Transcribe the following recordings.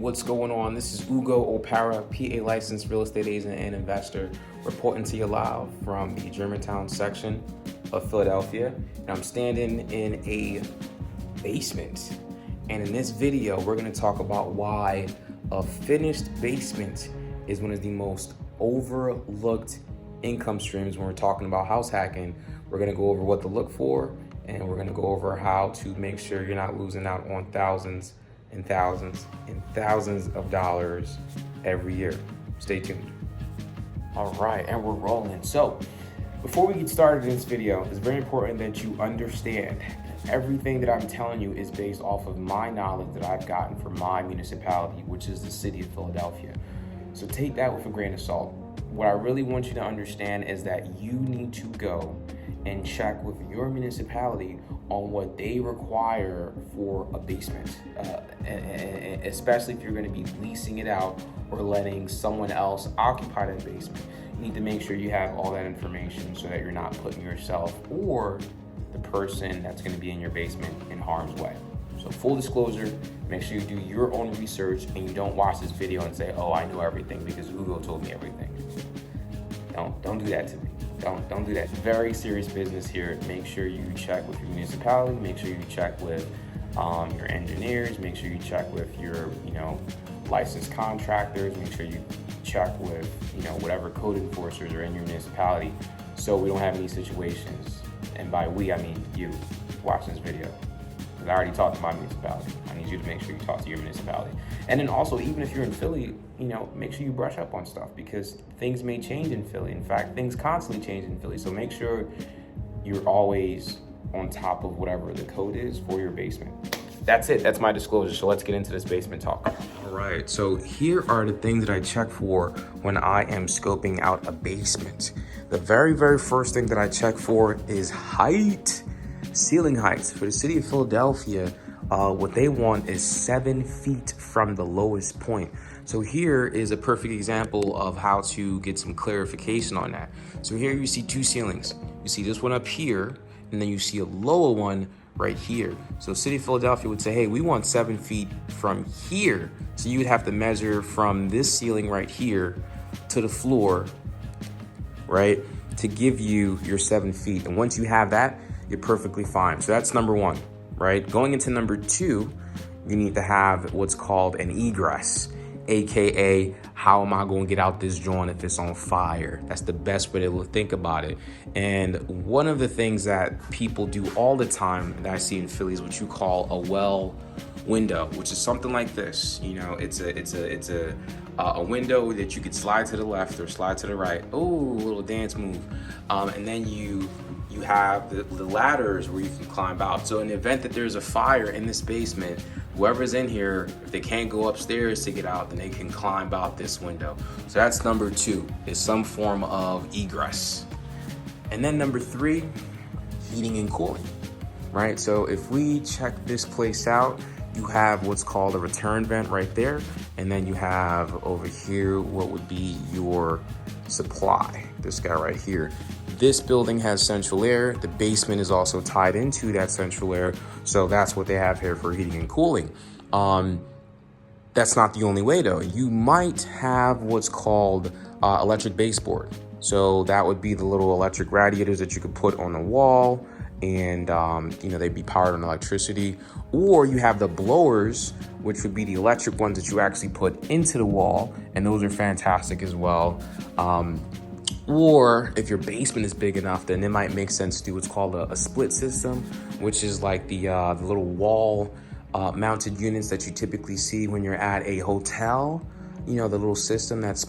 What's going on? This is Ugo Opara, PA licensed real estate agent and investor, reporting to you live from the Germantown section of Philadelphia. And I'm standing in a basement. And in this video, we're going to talk about why a finished basement is one of the most overlooked income streams when we're talking about house hacking. We're going to go over what to look for, and we're going to go over how to make sure you're not losing out on thousands and thousands and thousands of dollars every year. Stay tuned. All right, and we're rolling. So before we get started in this video, it's very important that you understand everything that I'm telling you is based off of my knowledge that I've gotten from my municipality, which is the city of Philadelphia. So take that with a grain of salt. What I really want you to understand is that you need to go and check with your municipality on what they require for a basement, especially if you're going to be leasing it out or letting someone else occupy that basement. You need to make sure you have all that information so that you're not putting yourself or the person that's going to be in your basement in harm's way. So full disclosure, make sure you do your own research and you don't watch this video and say, oh, I know everything because Ugo told me everything. Don't do that to me. Don't do that. Very serious business here. Make sure you check with your municipality. Make sure you check with your engineers. Make sure you check with your, licensed contractors. Make sure you check with, whatever code enforcers are in your municipality, so we don't have any situations. And by we, I mean you watching this video. Because I already talked to my municipality. I need you to make sure you talk to your municipality. And then also, even if you're in Philly, make sure you brush up on stuff because things may change in Philly. In fact, things constantly change in Philly. So make sure you're always on top of whatever the code is for your basement. That's it. That's my disclosure. So let's get into this basement talk. All right. So here are the things that I check for when I am scoping out a basement. The very, very first thing that I check for is height. Ceiling heights. For the city of Philadelphia, what they want is 7 feet from the lowest point. So here is a perfect example of how to get some clarification on that. So here you see two ceilings. You see this one up here, and then you see a lower one right here. So city of Philadelphia would say, hey, we want 7 feet from here. So you would have to measure from this ceiling right here to the floor, right, to give you your 7 feet. And once you have that, you're perfectly fine. So that's number one, right? Going into number two, you need to have what's called an egress, AKA, how am I going to get out this joint if it's on fire? That's the best way to think about it. And one of the things that people do all the time that I see in Philly is what you call a well window, which is something like this. It's a window that you could slide to the left or slide to the right. Oh, a little dance move. And then you have the ladders where you can climb out. So in the event that there's a fire in this basement, whoever's in here, if they can't go upstairs to get out, then they can climb out this window. So that's number two, is some form of egress. And then number three, heating and cooling, right? So if we check this place out, you have what's called a return vent right there. And then you have over here what would be your supply, this guy right here. This building has central air. The basement is also tied into that central air. So that's what they have here for heating and cooling. That's not the only way though. You might have what's called electric baseboard. So that would be the little electric radiators that you could put on the wall, and they'd be powered on electricity. Or you have the blowers, which would be the electric ones that you actually put into the wall, and those are fantastic as well. Or if your basement is big enough, then it might make sense to do what's called a split system, which is like the little wall mounted units that you typically see when you're at a hotel. The little system that's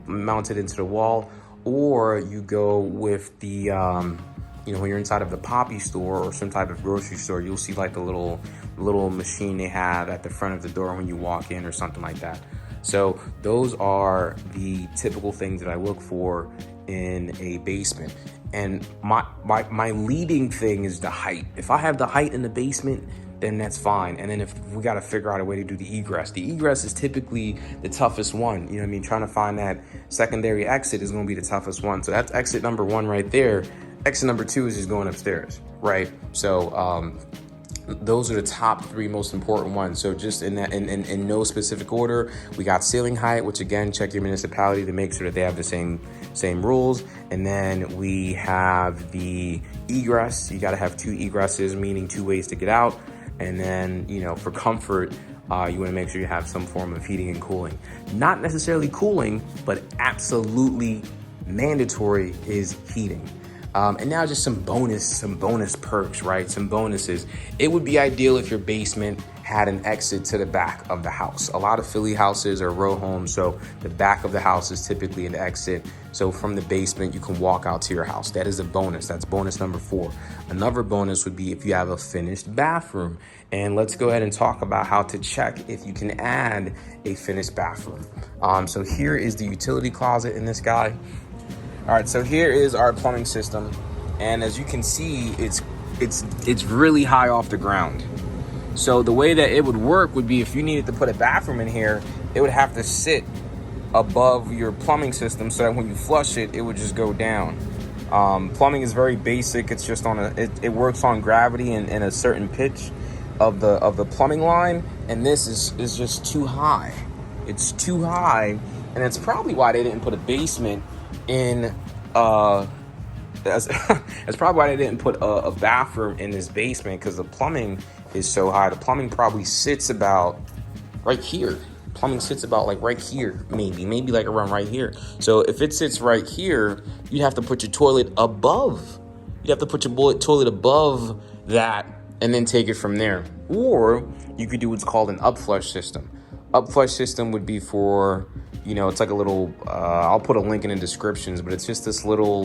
mounted into the wall. Or you go with the when you're inside of the Poppy store or some type of grocery store, you'll see like the little machine they have at the front of the door when you walk in or something like that. So those are the typical things that I look for in a basement. And my leading thing is the height. If I have the height in the basement, then that's fine. And then if we got to figure out a way to do the egress is typically the toughest one. Trying to find that secondary exit is going to be the toughest one. So that's exit number one right there. Exit number two is just going upstairs, right? So those are the top three most important ones. So just in that, in no specific order, we got ceiling height, which again, check your municipality to make sure that they have the same rules. And then we have the egress. You got to have two egresses, meaning two ways to get out. And then, for comfort, you want to make sure you have some form of heating and cooling. Not necessarily cooling, but absolutely mandatory is heating. And now just some bonus perks, right? Some bonuses. It would be ideal if your basement had an exit to the back of the house. A lot of Philly houses are row homes, so the back of the house is typically an exit. So from the basement, you can walk out to your house. That is a bonus. That's bonus number 4. Another bonus would be if you have a finished bathroom. And let's go ahead and talk about how to check if you can add a finished bathroom. So here is the utility closet in this guy. All right, so here is our plumbing system, and as you can see, it's really high off the ground. So the way that it would work would be if you needed to put a bathroom in here, it would have to sit above your plumbing system so that when you flush it, it would just go down. Plumbing is very basic. It's just it works on gravity and a certain pitch of the plumbing line, and this is just too high. It's too high, and that's probably why they didn't put a basement in that's probably why they didn't put a bathroom in this basement, because the plumbing is so high. The plumbing probably sits about right here. Plumbing sits about like right here, maybe like around right here. So if it sits right here, you'd have to put your toilet above. You'd have to put your toilet above that and then take it from there. Or you could do what's called an upflush system. Upflush system would be for, it's like a little, I'll put a link in the descriptions, but it's just this little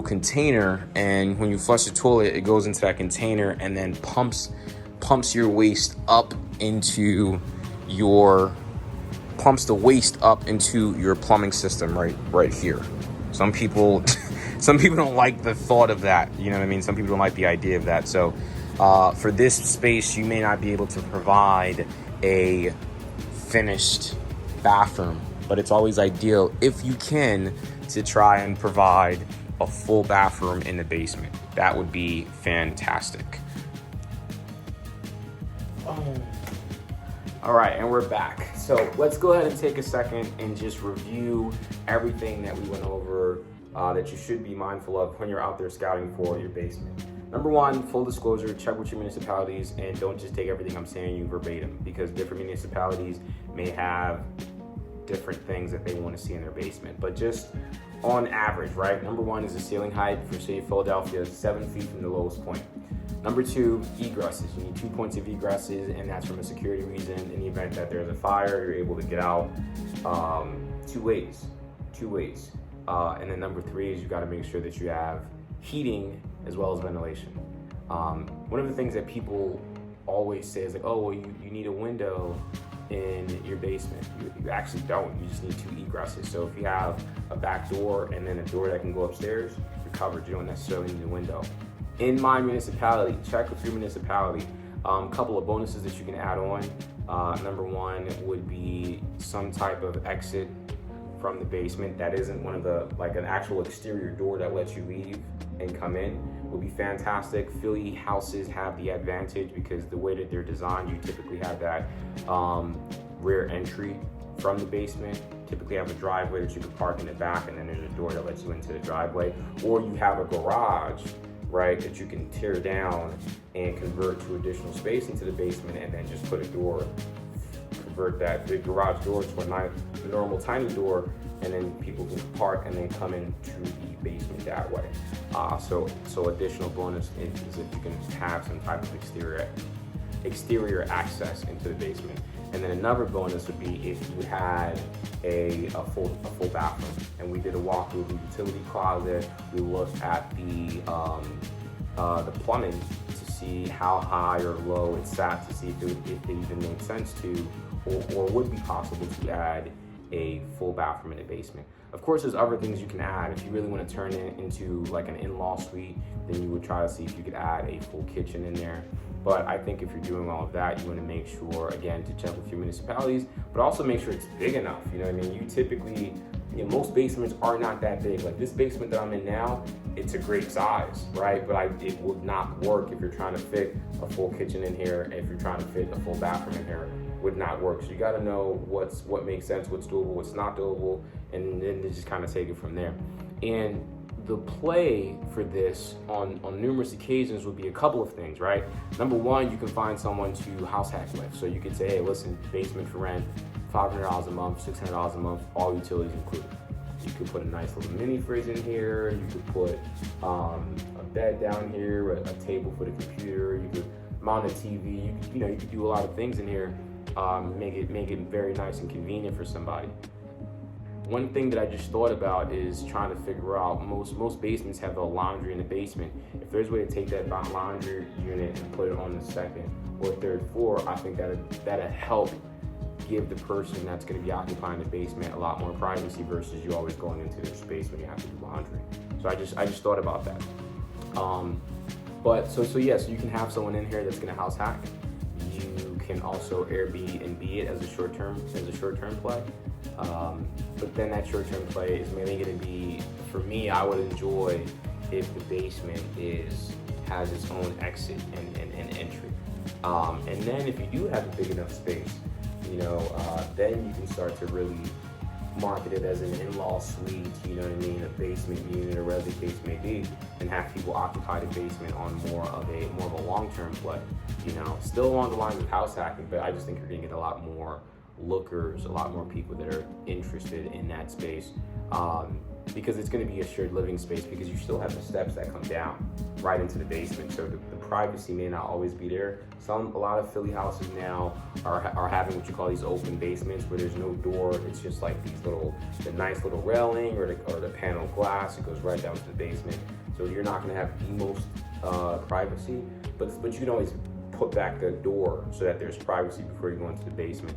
container, and when you flush the toilet, it goes into that container and then pumps your waste up into pumps the waste up into your plumbing system right here. Some people don't like the thought of that, you know what I mean? Some people don't like the idea of that. So for this space, you may not be able to provide a finished bathroom, but it's always ideal if you can to try and provide a full bathroom in the basement. That would be fantastic. All right, and we're back. So let's go ahead and take a second and just review everything that we went over that you should be mindful of when you're out there scouting for your basement. Number 1, full disclosure, check with your municipalities and don't just take everything I'm saying you verbatim, because different municipalities may have different things that they want to see in their basement. But just on average, right? Number 1 is the ceiling height for City of Philadelphia, 7 feet from the lowest point. Number 2, egresses. You need 2 points of egresses, and that's from a security reason. In the event that there's a fire, you're able to get out two ways. And then number 3 is you got to make sure that you have heating as well as ventilation. One of the things that people always say is like, oh, well, you need a window in your basement. You actually don't. You just need 2 egresses. So if you have a back door and then a door that can go upstairs, you're covered. You don't necessarily need a window. In my municipality, check with your municipality. A couple of bonuses that you can add on. Number 1 would be some type of exit from the basement that isn't one of the, like an actual exterior door that lets you leave and come in would be fantastic. Philly houses have the advantage because the way that they're designed, you typically have that rear entry from the basement. Typically have a driveway that you can park in the back, and then there's a door that lets you into the driveway. Or you have a garage, right, that you can tear down and convert to additional space into the basement, and then just put a door, convert that big garage door to a normal tiny door, and then people can park and then come into the basement that way. So additional bonus is if you can have some type of exterior access into the basement. And then another bonus would be if you had a full bathroom. And we did a walkthrough of the utility closet. We looked at the plumbing to see how high or low it sat, to see if it even made sense to or would be possible to add a full bathroom in the basement. Of course, there's other things you can add. If you really want to turn it into like an in-law suite, then you would try to see if you could add a full kitchen in there. But I think if you're doing all of that, you want to make sure, again, to check with your municipalities, but also make sure it's big enough. You know what I mean? You typically most basements are not that big. Like this basement that I'm in now, it's a great size, right? But it would not work if you're trying to fit a full kitchen in here. If you're trying to fit a full bathroom in here, would not work. So you got to know what makes sense, what's doable, what's not doable, and then just kind of take it from there. And the play for this on numerous occasions would be a couple of things, right? Number one, you can find someone to house hack with. So you could say, hey, listen, basement for rent, $500 a month, $600 a month, all utilities included. You could put a nice little mini fridge in here. You could put a bed down here, a table for the computer. You could mount a TV. You could do a lot of things in here. Make it very nice and convenient for somebody. One thing that I just thought about is trying to figure out, most basements have a laundry in the basement. If there's a way to take that laundry unit and put it on the second or third floor, I think that'd help give the person that's going to be occupying the basement a lot more privacy versus you always going into their space when you have to do laundry. So I just thought about that. But so yes, you can have someone in here that's going to house hack. You can also Airbnb it as a short-term play. But then that short-term play is mainly going to be, for me, I would enjoy if the basement has its own exit and entry. And then if you do have a big enough space, then you can start to really market it as an in-law suite, you know what I mean, a basement unit or whatever the case may be, and have people occupy the basement on more of a long-term play. Still along the lines of house hacking, but I just think you're gonna get a lot more lookers, a lot more people that are interested in that space, because it's going to be a shared living space, because you still have the steps that come down right into the basement, so the privacy may not always be there. A lot of Philly houses now are having what you call these open basements where there's no door. It's just like the nice little railing or the panel glass. It goes right down to the basement, so you're not going to have the most privacy, but you can always put back the door so that there's privacy before you go into the basement.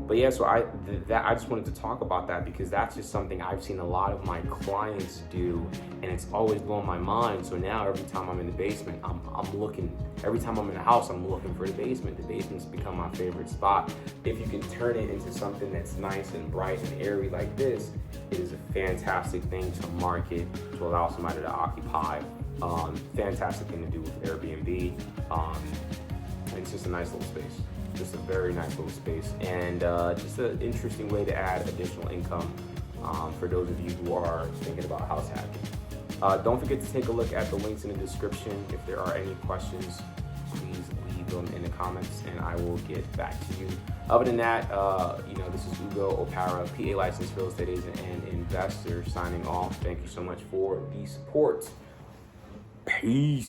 But yeah, so I just wanted to talk about that because that's just something I've seen a lot of my clients do, and it's always blown my mind. So now every time I'm in the basement, I'm looking. Every time I'm in the house, I'm looking for the basement. The basement's become my favorite spot. If you can turn it into something that's nice and bright and airy like this, it is a fantastic thing to market, to allow somebody to occupy. Fantastic thing to do with Airbnb. It's just a nice little space. Just a very nice little space, and just an interesting way to add additional income for those of you who are thinking about house hacking. Don't forget to take a look at the links in the description. If there are any questions, please leave them in the comments and I will get back to you. Other than that, this is Ugo Opara, PA licensed real estate agent and investor, signing off. Thank you so much for the support. Peace.